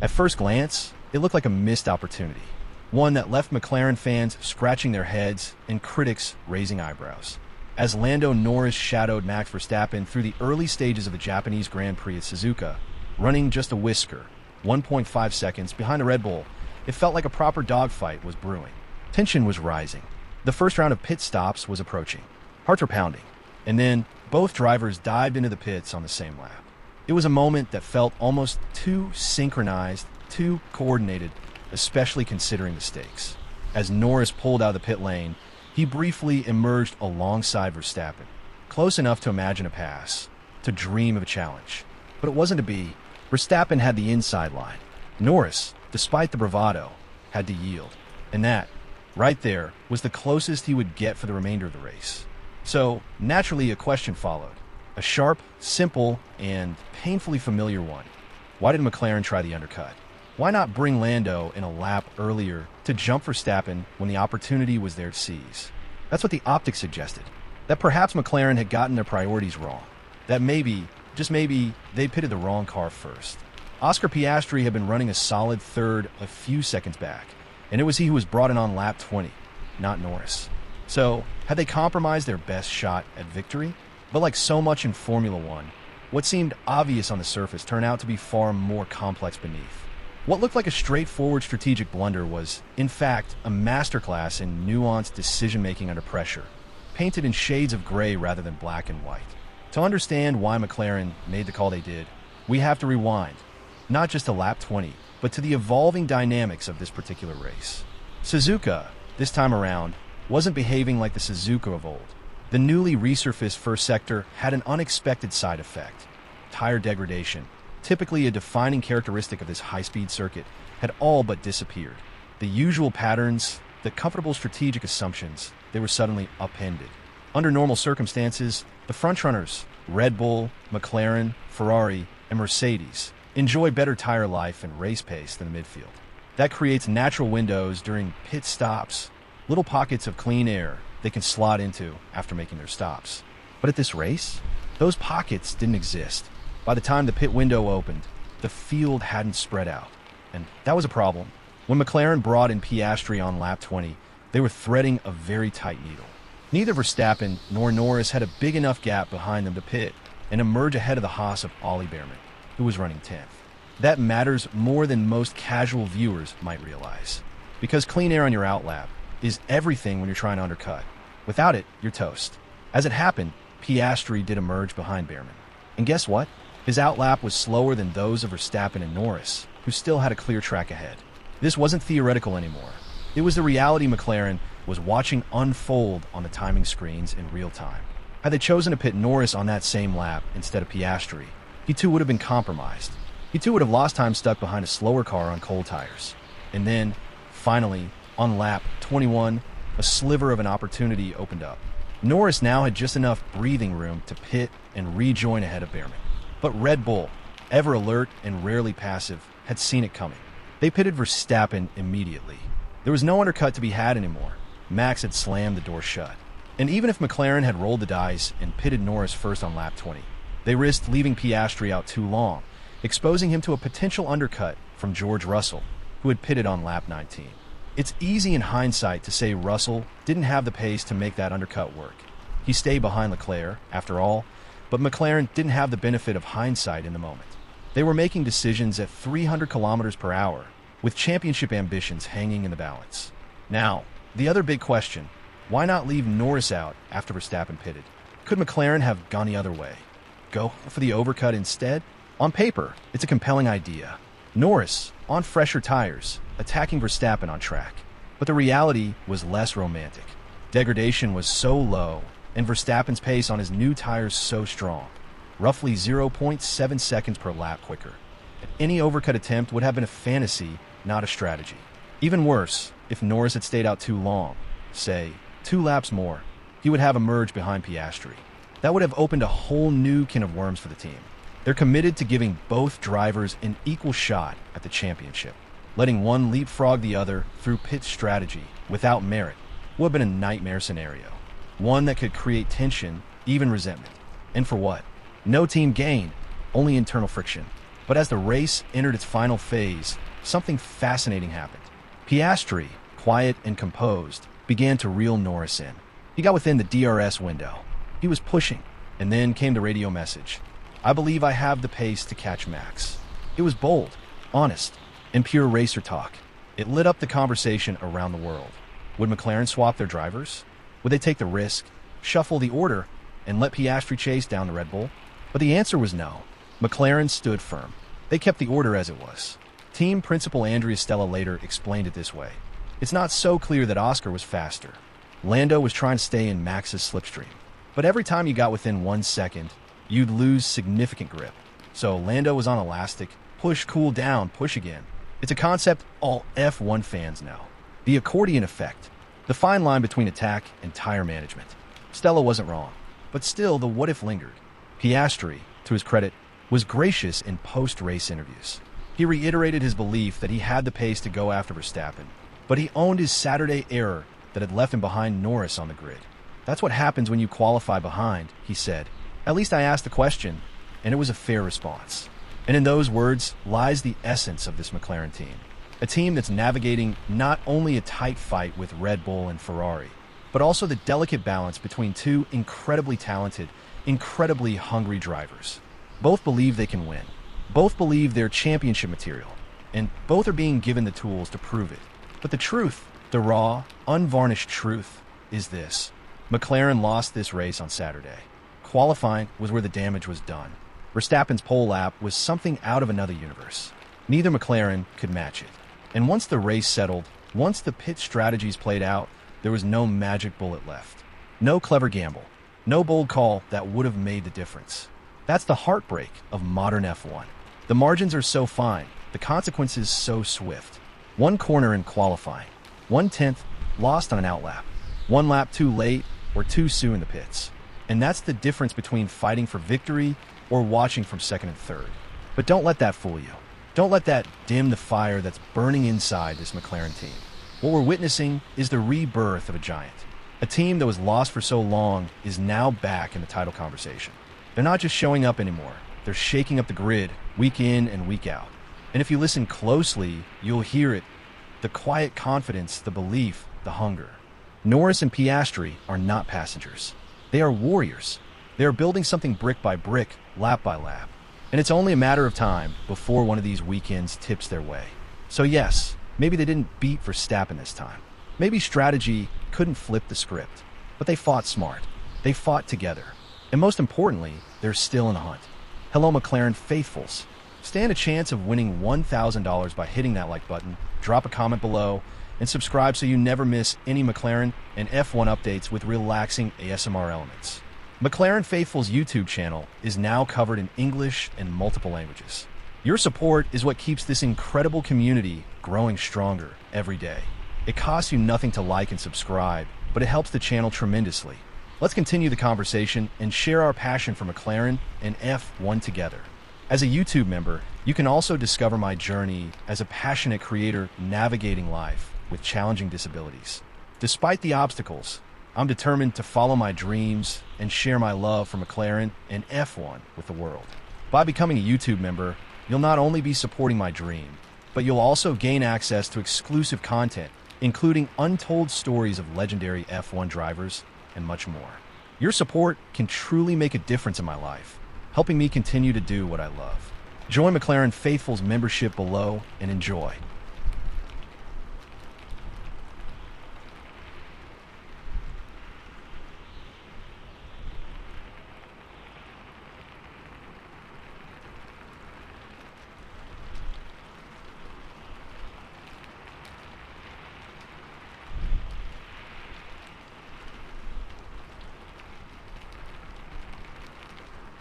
At first glance, it looked like a missed opportunity, one that left McLaren fans scratching their heads and critics raising eyebrows. As Lando Norris shadowed Max Verstappen through the early stages of the Japanese Grand Prix at Suzuka, running just a whisker, 1.5 seconds behind the Red Bull, it felt like a proper dogfight was brewing. Tension was rising. The first round of pit stops was approaching. Hearts were pounding. And then both drivers dived into the pits on the same lap. It was a moment that felt almost too synchronized, too coordinated, especially considering the stakes. As Norris pulled out of the pit lane, he briefly emerged alongside Verstappen, close enough to imagine a pass, to dream of a challenge. But it wasn't to be. Verstappen had the inside line. Norris, despite the bravado, had to yield. And that, right there, was the closest he would get for the remainder of the race. So, naturally, a question followed. A sharp, simple, and painfully familiar one. Why did McLaren try the undercut? Why not bring Lando in a lap earlier to jump Verstappen when the opportunity was there to seize? That's what the optics suggested. That perhaps McLaren had gotten their priorities wrong. That maybe, just maybe, they pitted the wrong car first. Oscar Piastri had been running a solid third a few seconds back, and it was he who was brought in on lap 20, not Norris. So, had they compromised their best shot at victory? But like so much in Formula One, what seemed obvious on the surface turned out to be far more complex beneath. What looked like a straightforward strategic blunder was, in fact, a masterclass in nuanced decision-making under pressure, painted in shades of gray rather than black and white. To understand why McLaren made the call they did, we have to rewind, not just to lap 20, but to the evolving dynamics of this particular race. Suzuka, this time around, wasn't behaving like the Suzuka of old. The newly resurfaced first sector had an unexpected side effect. Tire degradation, typically a defining characteristic of this high-speed circuit, had all but disappeared. The usual patterns, the comfortable strategic assumptions, they were suddenly upended. Under normal circumstances, the frontrunners, Red Bull, McLaren, Ferrari, and Mercedes, enjoy better tire life and race pace than the midfield. That creates natural windows during pit stops, little pockets of clean air they can slot into after making their stops. But at this race, those pockets didn't exist. By the time the pit window opened, the field hadn't spread out. And that was a problem. When McLaren brought in Piastri on lap 20, they were threading a very tight needle. Neither Verstappen nor Norris had a big enough gap behind them to pit and emerge ahead of the Haas of Ollie Behrman, who was running 10th. That matters more than most casual viewers might realize, because clean air on your outlap is everything when you're trying to undercut. Without it, you're toast. As it happened, Piastri did emerge behind Behrman. And guess what? His outlap was slower than those of Verstappen and Norris, who still had a clear track ahead. This wasn't theoretical anymore. It was the reality McLaren was watching unfold on the timing screens in real time. Had they chosen to pit Norris on that same lap instead of Piastri, he too would have been compromised. He too would have lost time stuck behind a slower car on cold tires. And then, finally, on lap 21, a sliver of an opportunity opened up. Norris now had just enough breathing room to pit and rejoin ahead of Behrman. But Red Bull, ever alert and rarely passive, had seen it coming. They pitted Verstappen immediately. There was no undercut to be had anymore. Max had slammed the door shut. And even if McLaren had rolled the dice and pitted Norris first on lap 20, they risked leaving Piastri out too long, exposing him to a potential undercut from George Russell, who had pitted on lap 19. It's easy in hindsight to say Russell didn't have the pace to make that undercut work. He stayed behind Leclerc, after all, but McLaren didn't have the benefit of hindsight in the moment. They were making decisions at 300 kilometers per hour, with championship ambitions hanging in the balance. Now, the other big question, why not leave Norris out after Verstappen pitted? Could McLaren have gone the other way? Go for the overcut instead? On paper, it's a compelling idea. Norris, on fresher tires, attacking Verstappen on track. But the reality was less romantic. Degradation was so low, and Verstappen's pace on his new tires so strong, roughly 0.7 seconds per lap quicker. Any overcut attempt would have been a fantasy, not a strategy. Even worse, if Norris had stayed out too long, say, 2 laps more, he would have emerged behind Piastri. That would have opened a whole new can of worms for the team. They're committed to giving both drivers an equal shot at the championship. Letting one leapfrog the other through pit strategy without merit would have been a nightmare scenario. One that could create tension, even resentment. And for what? No team gained, only internal friction. But as the race entered its final phase, something fascinating happened. Piastri, quiet and composed, began to reel Norris in. He got within the DRS window. He was pushing, and then came the radio message. "I believe I have the pace to catch Max." It was bold, honest, and pure racer talk. It lit up the conversation around the world. Would McLaren swap their drivers? Would they take the risk, shuffle the order, and let Piastri chase down the Red Bull? But the answer was no. McLaren stood firm. They kept the order as it was. Team principal Andrea Stella later explained it this way. "It's not so clear that Oscar was faster. Lando was trying to stay in Max's slipstream. But every time you got within 1 second, you'd lose significant grip. So Lando was on elastic, push, cool down, push again." It's a concept all F1 fans know. The accordion effect. The fine line between attack and tire management. Stella wasn't wrong. But still, the what-if lingered. Piastri, to his credit, was gracious in post-race interviews. He reiterated his belief that he had the pace to go after Verstappen, but he owned his Saturday error that had left him behind Norris on the grid. "That's what happens when you qualify behind," he said. "At least I asked the question, and it was a fair response." And in those words lies the essence of this McLaren team. A team that's navigating not only a tight fight with Red Bull and Ferrari, but also the delicate balance between two incredibly talented, incredibly hungry drivers. Both believe they can win. Both believe they're championship material. And both are being given the tools to prove it. But the truth, the raw, unvarnished truth, is this. McLaren lost this race on Saturday. Qualifying was where the damage was done. Verstappen's pole lap was something out of another universe. Neither McLaren could match it. And once the race settled, once the pit strategies played out, there was no magic bullet left. No clever gamble. No bold call that would have made the difference. That's the heartbreak of modern F1. The margins are so fine, the consequences so swift. One corner in qualifying, 1/10 lost on an outlap, one lap too late or too soon in the pits. And that's the difference between fighting for victory or watching from second and third. But don't let that fool you. Don't let that dim the fire that's burning inside this McLaren team. What we're witnessing is the rebirth of a giant. A team that was lost for so long is now back in the title conversation. They're not just showing up anymore. They're shaking up the grid week in and week out. And if you listen closely, you'll hear it. The quiet confidence, the belief, the hunger. Norris and Piastri are not passengers. They are warriors. They are building something brick by brick, lap by lap. And it's only a matter of time before one of these weekends tips their way. So yes, maybe they didn't beat Verstappen this time. Maybe strategy couldn't flip the script. But they fought smart. They fought together. And most importantly, they're still in the hunt. Hello, McLaren faithfuls. Stand a chance of winning $1,000 by hitting that like button, drop a comment below, and subscribe so you never miss any McLaren and F1 updates with relaxing ASMR elements. McLaren Faithful's YouTube channel is now covered in English and multiple languages. Your support is what keeps this incredible community growing stronger every day. It costs you nothing to like and subscribe, but it helps the channel tremendously. Let's continue the conversation and share our passion for McLaren and F1 together. As a YouTube member, you can also discover my journey as a passionate creator navigating life with challenging disabilities. Despite the obstacles, I'm determined to follow my dreams and share my love for McLaren and F1 with the world. By becoming a YouTube member, you'll not only be supporting my dream, but you'll also gain access to exclusive content, including untold stories of legendary F1 drivers and much more. Your support can truly make a difference in my life, helping me continue to do what I love. Join McLaren Faithful's membership below and enjoy.